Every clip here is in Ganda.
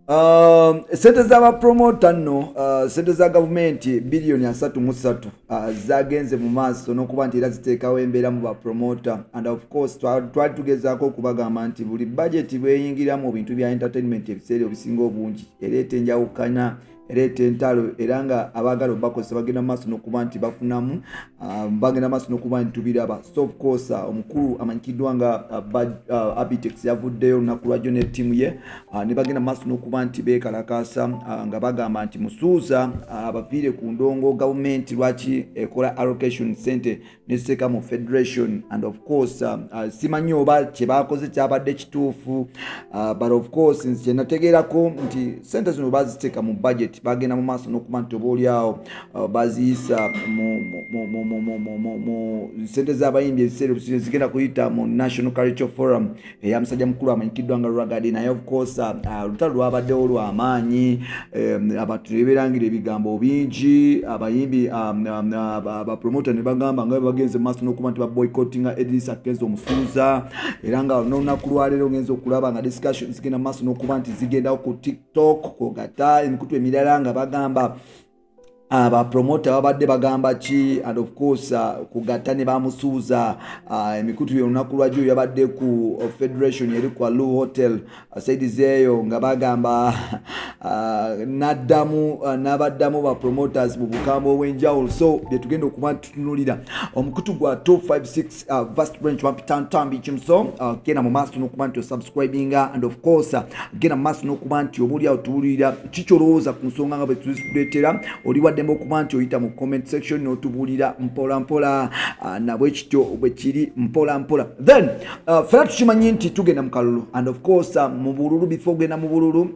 Sente z'aba promoter no sente za gavumenti bilioni 33 zagenze mu maaso n'okuba nti era ziteekawo embeera mu ba promoter, and of course twali tugezaako okubagamba nti buli budget bweyingira mu bintu bya entertainment ebiseera ebisinga obungi ereeta enjawukana, ereeta entalo, era nga abaagala obakozesa bagenda mu maaso n'okuba nti bafunamu, bagenda maaso n'okuba nti tubiraba. So of course omukulu amanyikiddwa nga Abitex yavuddeyo olunaku lwajjo ne ttiimu ye ne bagenda maaso n'okuba nti beekalakaasa nga bagamba nti musuuza abaviire ku ndongo gavumenti lwaki ekola allocation center neziteeka mu federation, and of course simanyi oba kye baakoze kyabadde kituufu, but of course nze nategeerako nti sente zino baziteeka mu budget bagenda mu maaso n'okuba nti obaoliawo baziyisa mu sente z'abayimbi ebiseera ebisibe zigenda kuyita mu National Cultural Forum eya musajja mukulu amanyikiddwa nga Rugadi. Naye of course olutalo lwabaddewo lw'amaanyi, abantu tebeerangira ebigambo bingi, abayimbi abapromota ne bagamba nga bagenze mu maaso n'okuba nti baboycottinga Eddy Kenzo omusuuza, era nga n'olunaku lwaleero ngenza okulaba nga discussion zigenda mu maaso n'okuba nti zigendawo ku TikTok kogata emikutu emirala nga bagamba abapromota babadde bagamba ki, and of course kugatta ne bamusuuza emikutu y'olunaku lwajjo yabadde ku federation eri ku Lu Hotel saidiz eyo nga bagamba n'abaddamu ba promoters mu bukambwe obw'enjawulo. So bye tugenda okuba tutunulira omukutu gwa 256 vast branch wampitantambi kimso genda mu maaso n'okuba nti osubscribinga, and of course genda mu maaso n'okuba nti obuliawo tuwulira kikyolowooza ku nsonga nga bwe tuzikuleetera, oliwadde okuba nti oyita mu comment section n'otubuulira mpola mpola nabwe kityo bwe kiri mpola mpola. Then fera tukimanyi nti tugenda mu kalulu, and of course mu bululu before genda mu bululu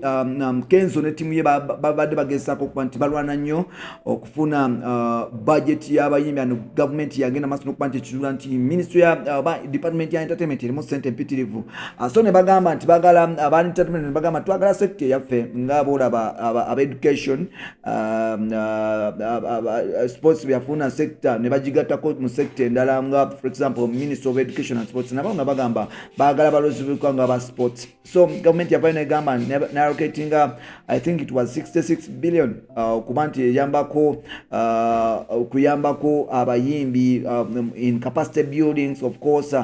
Kenzo ne timu ye babadde bagezaako okuba nti balwana nnyo okufuna budget y'abayimbi, and government yagenda maaso n'okuba nti ekitula nti ministry ya department ya entertainment erimu sente mpitirivu, so ne bagamba nti bagala aba entertainment ne bagamba twagala sector yaffe ng'aboolaba aba education sports byafuna sector ne bagigattako mu sector endala nga for example Minister of Education and Sports nabo nga bagamba baagala balozi b'eggwanga ba sports. So government yavayo negamba allocating I think it was 66 billion okuba nti eyambako okuyambako abayimbi in capacity buildings. Of course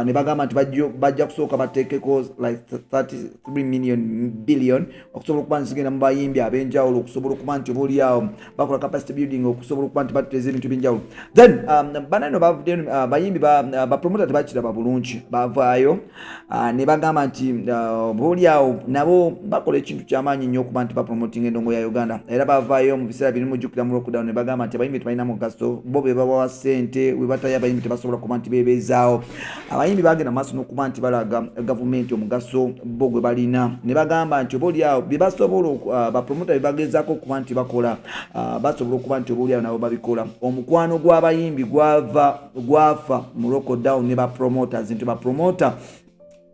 ne bagamba nti bajja kusooka bateekeko like 33 billion okusobola okuba nti zigenda mu bayimbi ab'enjawulo okusobola okuba nti obaoliawo bakola capacity building okusobola okuba nti bateeza ebintu by'enjawulo. Then banano bavuddeyo bayimbi bapromota tebakiraba bulungi bavaayo ne bagamba nti booliawo nabo bakola ekintu ky'amaanyi nnyo okuba nti bapromotinga endongo ya Uganda, era bavaayo mu biseera birimu jjukira mu lockdown ne bagamba nti abayimbi tebalina mugaso, bo be babawa ssente we batayo abayimbi tebasobola kuba nti beebeezaawo. Abayimbi bagenda maaso n'okuba nti balaga gavumenti omugaso bo gwe balina, ne bagamba nti obaoliawo bye basobola bapromota bye bagezaako okuba nti bakola basobola okuba nti obaoliawo nabo babikola. Omukwano gw'abayimbi gwafa mu lockdown ne bapromoters nti bapromota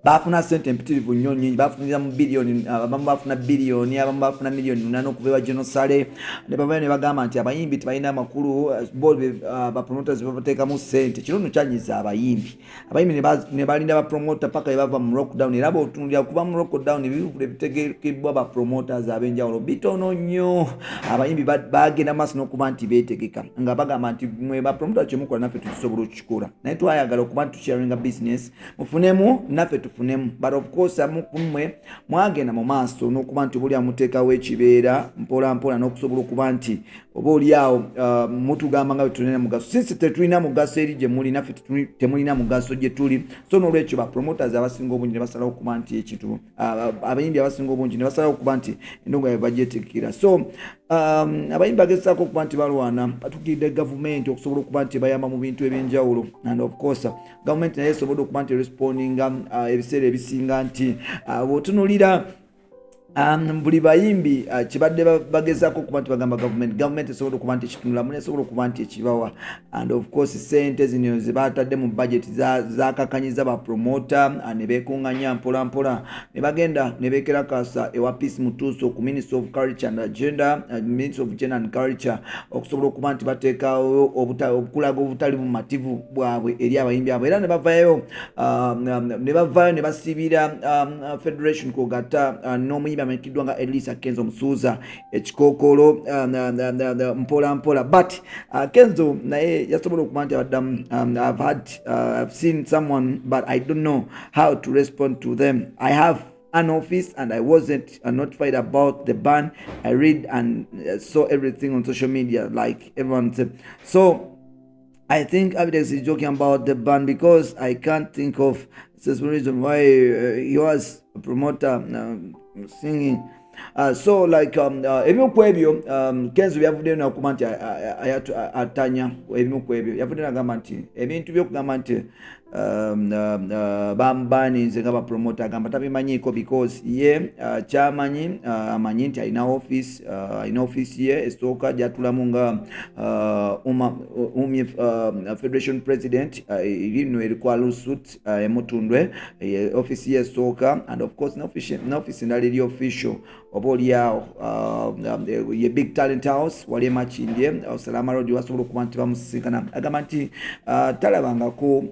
bafuna sente mpitirivu nnyo nnyingi, bafunira mu biliyoni, abamu bafuna biliyoni, abamu bafuna miliyoni 8 okuva ewa genosale. Ne bavayo ne bagamba nti abayimbi tebalina amakulu, bo bapromoters babateekamu sente. Kino nno kyanyiza abayimbi ne balinda bapromota paka be bava mu lockdown, era bw'otunuulira kuba mu lockdown ebivule bitegekebbwa bapromoters ab'enjawulo bitono nnyo. Abayimbi bagenda maaso n'okuba nti beetegeka nga bagamba nti mwe bapromota kyemukola naffe tukisobola okukikola, naye twayagala okuba nti tusharinga business mufunemu naffe tufunemu. But of course mwe mwagenda mu maaso n'okuba nti obaoliawo muteekawo ekibeera mpola mpola n'okusobola okuba nti obaoliawo mutugamba nga tunena mugaso. Sisi tetulina mugaso eri gye muli, naffe temulina mugaso gye tuli. So n'olwekyo bapromoters abasinga obungi ne basalawo okuba nti ekintu abayimbi abasinga obungi ne basalawo okuba nti endongo yaabwe bagyeteekera. So abayimbi bagezaako okuba nti balwana batukidde gavumenti okusobola okuba nti bayamba mu bintu eby'enjawulo, and of course gavumenti naye esobola okuba nti respondinga ebiseera ebisinga nti bw'otunuulira buli bayimbi kibadde bagezaako okuba nti bagamba gavumenti esobola okuba nti ekitunula mune esobola okuba nti ekibawa, and of course sente zino ze batadde mu budget zakakanyiza bapromota ne beekuŋŋanya mpola mpola ne bagenda ne beekerakasa ewa Peace Mutuuso ku Minister of Culture and Agenda, Minister of Gender and Culture okusobola okuba nti bateekawo obukulaga obutali bumativu bwabwe eri abayimbi abo, era ne bavaayo ne basiibira federation kogata n'omuyimbi amanyikiddwa nga Eddy Kenzo Musuuza ekikookolo mpola mpola but Kenzo naye yasobola okuba nti I've seen someone but I don't know how to respond to them. I have an office and I wasn't notified about the ban. I read and saw everything on social media like everyone said. So I think Abidex is joking about the ban because I can't think of the reason why he was a promoter singing. So like ebimu kwebyo Kenzo byavuddeyo nakugamba nti atanya ebimu kwebyo yavuddeyo nagamba nti ebintu byokugamba nti bambaninze nga bapromota agamba tabimanyiiko because ye kyamanyi amanyi nti alina office ye esooka gyatulamu nga federation president lino erikwa lusut emutundwe office ye esooka and of course n'office endala eri official oba oliawo ye big talent house wali emakindye Salama Road wasobola okuba nti bamusisinkana agamba nti talabangako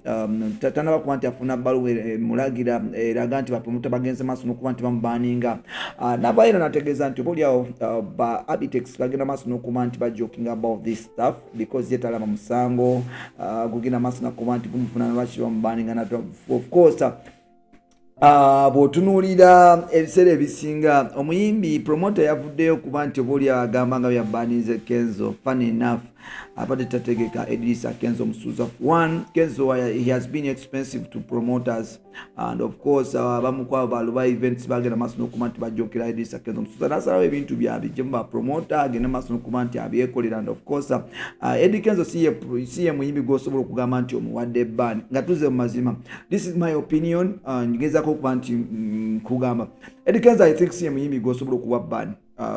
tanaba kuba nti afuna bbaluwa emulagira eraga nti bapromota bagenze maaso n'okuba nti bamubaninga navayo nategeeza nti oba oliawo ba Abitex bagenda maaso n'okuba nti bajoking about this stuff because ye talaba musango gugenda maaso n'okuba nti gumufuna lwaki bamubaninga of course bw'otunuulira ebiseera ebisinga omuyimbi promoter yavuddeyo kuba nti oba oli agamba nga byabbanize Kenzo funny enough abadde tategeka Eddy Kenzo Musuuza. One, Kenzo he has been expensive to promoters and of course bamukwabo baluba events bagenda maaso n'okuba nti bajjokera Eddy Kenzo Musuuza nasalawo ebintu byabijjemu ba promoter agenda maaso n'okuba nti abyekolera and of course Eddy Kenzo si ye muyimbi gw'osobola okugamba nti omuwadde ban nga tuze mu mazima. This is my opinion ngezaako okuba nti kugamba Eddy Kenzo I think si ye muyimbi gw'osobola okuwa ban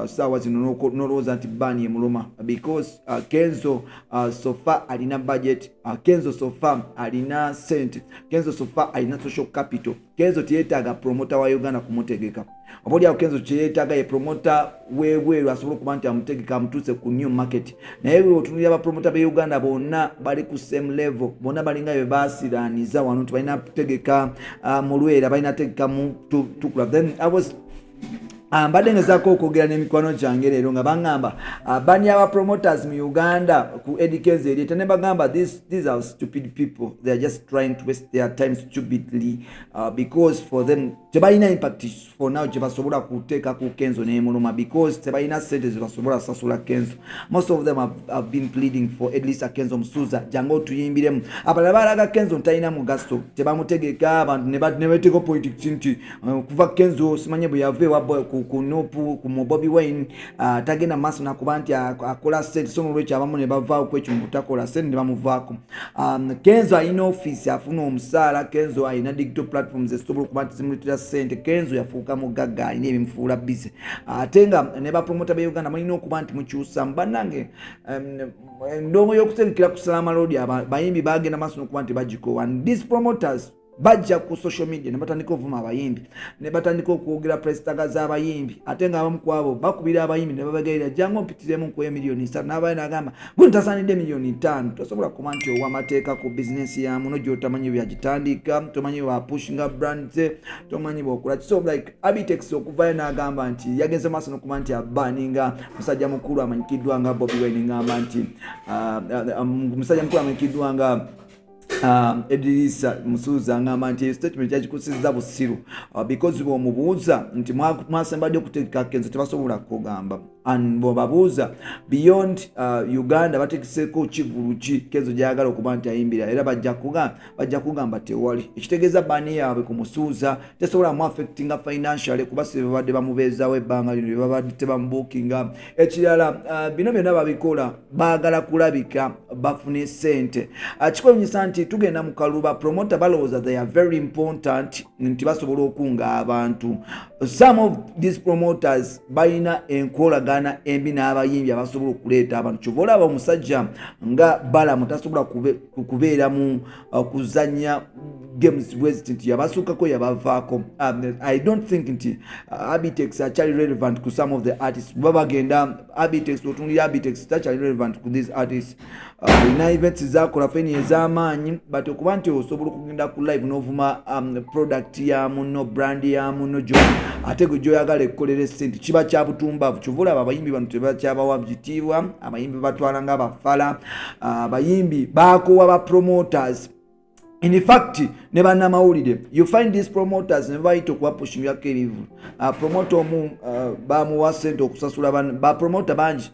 sawa zino nolowooza nti ban yemuluma because Kenzo so far alina budget, Kenzo so far alina sente, Kenzo so far alina social capital. Kenzo tiyetaaga promoter wa Uganda kumutegeka oba oliawo Kenzo kyeyetaaga ye promoter webweru asobola okuba nti amutegeka amutuse ku new market. Naye otunulira abapromota be Uganda bonna bali ku same level, bonna balinga bye baasiraaniza wano nti balina kutegeka mu Lwera, balina tegeka mu Tukula. Then I was mbadde ngezaako okwogera n'emikwano gyange leero nga baŋŋamba bani aba promoters mu Uganda ku Eddy Kenzo erieta ne bagamba these are stupid people, they are just trying to waste their time stupidly because for them tebalina impact for now gye basobola kuteeka ku Kenzo n'emuluma because tebalina sente ze basobola sasula Kenzo. Most of them have been pleading for Eddy Kenzo Musuuza jangu otuyimbiremu. Abalala balaga Kenzo talina mugaso tebamutegeka abantu ne beteeka politics nti kuva Kenzo simanye bwe yava ewa kunopu ku Bobby Wine tagenda maaso nakuba nti akola sente so n'olwekyo abamu ne bavaawo ku ekyo mubutakola sente ne bamuvaako. Kenzo alina office afuna omusaala, Kenzo alina digital platforms ezisobola okuba nti zimuleetera sente, Kenzo yafuuka mugagga alina ebimufuula busy ate nga ne bapromota be Uganda balina okuba nti mukyusamu bannange endongo y'okutegekera ku Salama Road bayimbi bagenda maaso n'okuba nti bagikowa and these promoters bajja ku social media ne batandika ovuma abayimbi ne batandika okwogera presitaga z'abayimbi ate nga abamu kwabo bakubira abayimbi ne babagerera jangu ompitiremu nkuwe miliyoni 3 n'abaye nagamba gwe ntasaanidde miliyoni 5 tosobola kuba nti owamateeka ku bizinesi yamu no gy'otamanyi byagitandika tomanyi wa pushinga brands tomanyi bwokola so like Abitex okuvayo n'agamba nti yagenze maaso n'okuba nti abaninga musajja mukulu amanyikiddwa nga Bobby Wine ngamba nti musajja mukulu amanyikiddwa nga Eddy Musuuza ngamba nti statement yagikusizza busiru because bw'omubuuza nti mwasembadde okutegeka Kenzo tebasobola kugamba and bw'obabuuza beyond Uganda batekeseeko kivulu ki Kenzo gyayagala okuba nti ayimbira era bajja kugamba tewali ekitegeeza bani yaabwe ku Musuuza tesobola mu affectinga financially kuba se babadde bamubeezaawo ebbanga lino babadde tebamubuukinga ekirala bino byonna babikola baagala kulabika bafune sente kikwewuunyisa nti tugenda mu kaluba promoter balowooza they are very important nti basobola okunga abantu. Some of these promoters balina enkolagana embi n'abayimbi abasobola okuleeta abantu kyova olaba omusajja nga Balamu tasobola kubeera mu kuzannya games west nti yabasuukako yabavaako. I don't think nti Abitex akyali relevant ku some of the artists babagenda Abitex otunulira Abitex takyali relevant ku these artists ina events zakola feni ez'amaanyi but okuba nti osobola okugenda ku live n'ovuma product ya muno brand ya muno ate gwe gyoyagala ekkolera sente kiba kya butumbavu. Kyova olaba abayimbi bano tebakyabawa kitiibwa, abayimbi batwala nga bafala, abayimbi bakoowa ba promoters. In fact, ne bannamawulire, you find these promoters ne bayita okubapushingako ebivu. Promoter omu bamuwa sente okusasula ba promoter bangi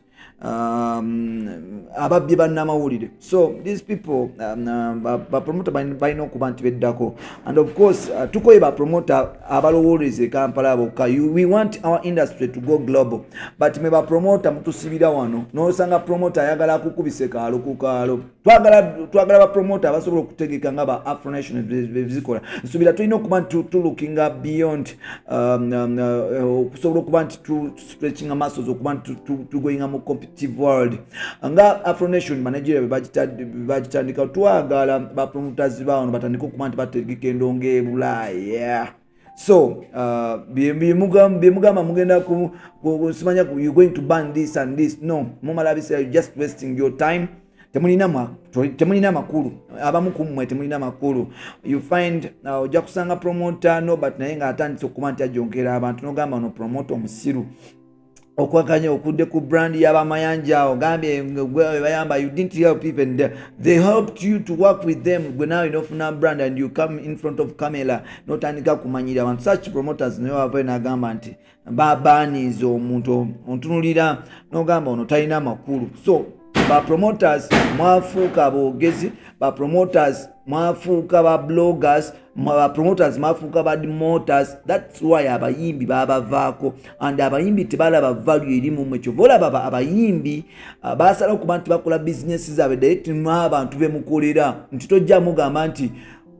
ababbi bannamawulire. So these people ba promoter balina okuba nti beddako. And of course tukoye ba promoter abalowooleza e Kampala bokka. We want our industry to go global, but me ba promoter mutusibira wano n'osanga promoter ayagala kukubise kaalo ku kaalo. Twagala ba promoter abasobola okutegeka nga ba Afro Nation bezikola. Nsubira tulina okuba nti looking beyond okusobola okuba nti stretching muscles okuba nti tugoyinga mu competitive world. Nga Afro Nation manager bagitandika twagala ba promoters baano batandika okuba nti bategeka endongo e Bulaaya. So bimugamba mugenda simanya you going to ban this and this. No, mumalabisa you just wasting your time. Temulina makulu abamu kumwe temulina makulu. You find ojja kusanga promoter no but naye nga atandise okuba nti ajonkera abantu nogamba no promoter omusiru okwakanya okudde ku brand y'abamayanja ogambye bayamba. You didn't help even there. They helped you to work with them. Gwe nawe inofuna brand and you come in front of camera notandika kumanyira abantu. Such promoters naye wava nagamba nti babaniza omuntu ontunulira nogamba ono talina makulu. So ba promoters mwafuuka boogezi, ba promoters mwafuuka ba bloggers, ba promoters mwafuuka ba demoters. That's why abayimbi babavaako and abayimbi tebalaba value eri mu mwecho. Volaba abayimbi basala okuba nti bakola business zaabwe direct n'abantu bemukolera nti tojja mugamba nti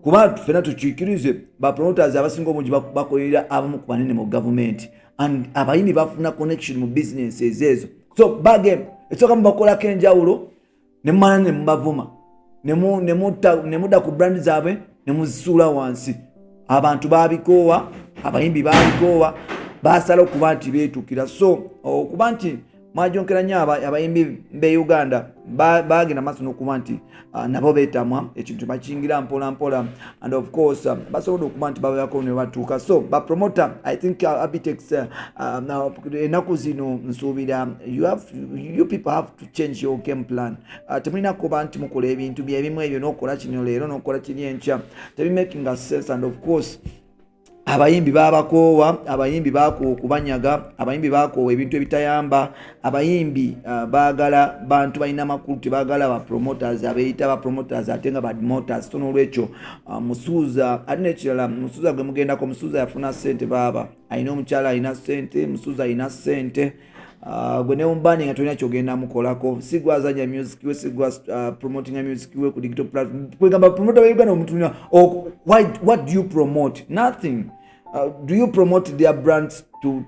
kuba fena tukiikirize ba promoters abasinga obungi bakolera abamu ku banene mu government and abayimbi bafuna connection mu business ezo. So bagem esoka mubakola kenjawulo ne mmana ne mbavuma ne mudda ku brand zaabwe ne muzisula wansi. Abantu babikoowa, abayimbi babikoowa, basala okuba nti beetuukira. So okuba nti mwajonkera nnyo abayimbi be Uganda bagenda maaso n'okuba nti nabo beetamwa ekintu bakiyingira mpola mpola and of course basobola okuba nti babeeko ne batuuka. So ba promoter I think Abitex ennaku zino nsuubira you people have to change your game plan. Temulina kuba nti mukola ebintu byebimu ebyo n'okola kino leero n'okola kiri enkya. Tebi making a sense. And of course abayimbi babakoowa, abayimbi bakubanyaga, abayimbi bakoowa ebintu ebitayamba, abayimbi baagala bantu balina makulu tebagala ba promoters abeeyita ba promoters ate nga ba demoters. So n'olwekyo Musuuza alina ekirala. Musuuza gwe mugendako, Musuuza yafuna ssente baaba, alina omukyala alina ssente, Musuuza alina ssente. Gwe ne umbani nga tolina kyogenda mukolako, sigwazanya music we, sigwa promoting music we ku digital platform. Kwegamba promoter we Uganda omuntu what do you promote? Nothing. Do you promote their brands to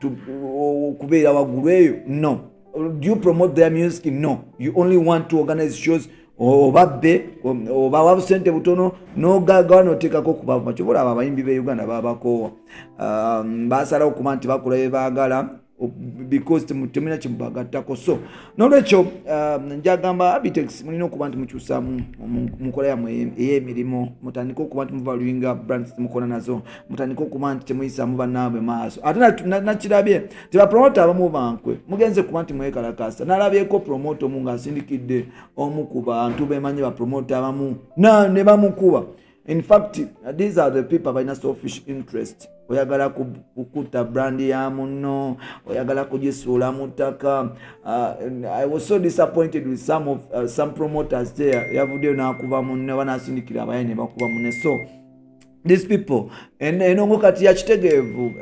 kubeera waggulu eyo? No. Do you promote their music? No. You only want to organize shows obabbe obawa busente butono n'ogaggawa n'oteekako kubava. Kyobola abo abayimbi be Uganda babakoowa basalawo okuba nti bakola bye baagala because temulina kimubagattako. So n'olwekyo njagamba Abitex mulina okuba nti mukyusa mukola yammwe ey'emirimu, mutandika okuba nti muvaluinga brands mukola nazo, mutandika okuba nti temuyisaamu bannaabwe maaso. Ate nakirabye tebapromota abamu bankwe mugenze kuba nti mwekalakasa. Nalabyeko promota omu ng'asindikidde omu ku bantu bemanyi bapromota abamu ne bamukuba. In fact, these are the people by selfish interest. Oyagala kukutta brand ya munno, oyagala kugisuula mu ttaka. I was so disappointed with some promoters there. Yavuddeyo n'akuba munne banasindikira abaye ne bakuba munne. So these people enongo kati ya kitegeevu,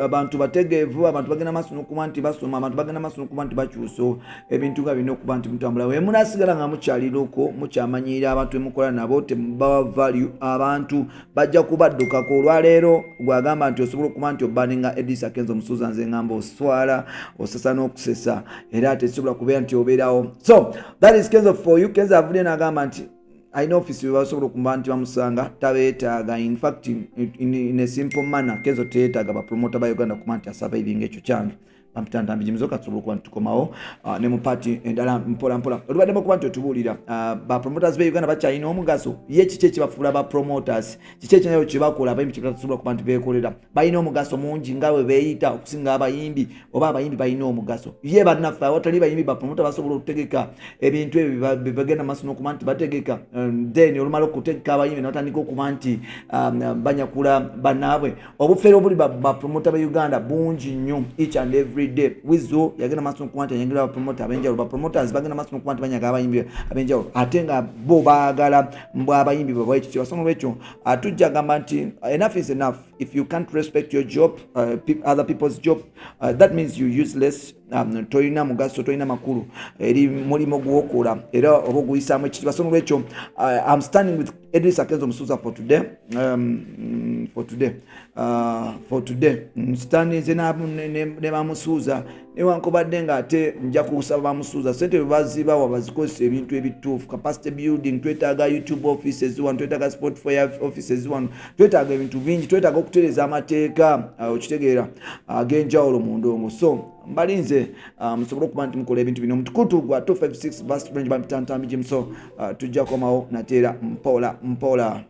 abantu bategeevu, abantu bagenda maaso n'okuba nti basoma, abantu bagenda maaso n'okuba nti bakyusa ebintu nga birina okuba nti mutambula. We munasigala nga mukyaliruko, mukyamanyirira abantu emukola nabo temubawa value. Abantu bajja kubaddukako. Olwaleero gwagamba nti osobola okuba nti obaninga Eddy Kenzo Musuuza nze ngamba oswala osesa n'okusesa era tesobola kubeera nti obeerawo. So that is Kenzo for you. Kenzo avudde n'agamba nti I know office basobola okumba nti bamusanga tabeetaaga. In fact in a simple manner Kenzo teetaaga ba promoter ba Uganda okuba nti asurviving ekyo kyange. ampitantambi jimzoka tusobola okuba nitukomawo ne mu paati endala mpolampola olubaddemu okuba nti otubuulira bapromoters be Uganda bakyalina omugaso ye kiki ekibafuula bapromoters kiki ekinayo kyebakola abayimbi kyebatasobola okuba nti beekolera balina omugaso mungi nga bwe beeyita okusinga abayimbi oba abayimbi balina omugaso ye bannaffe awatali bayimbi bapromota basobola okutegeka ebintu ebyo bebagenda maaso n'okuba nti bategeka then olumala okutegeka abayimbi nebatandika okuba nti banyakula bannaabwe obufeero obuli bapromota be Uganda bungi nnyo each and every day Wizzo yagenda maaso n'okuba nti anyangira abapromota ab'enjawulo bapromoters bagenda maaso n'okuba nti banyaga abayimbi ab'enjawulo ate nga bo baagala abayimbi babawe ekitibwa so nolwekyo tujja gamba nti enough is enough if you can't respect your job other people's job that means you useless tolina mugaso tolina makulu eri mulimo gwokola era oba oguyisaamu ekitibwa so nolwekyo I'm standing with Eddy Kenzo Musuza for today standing ne bamusuuza newankubadde nga ate nja kusaba bamusuuza sente bebazibawa bazikozesa ebintu ebituufu capacity building twetaaga YouTube offices wano twetaaga Spotify offices wano twetaaga ebintu bingi twetaaga okutereeza amateeka okitegeera ag'enjawulo mu ndongo so mbalinze musobole okuba nti mukola ebintu bino mutukutu gwa 256 bus range bampitantambi jim so tujja komawo nateera mpola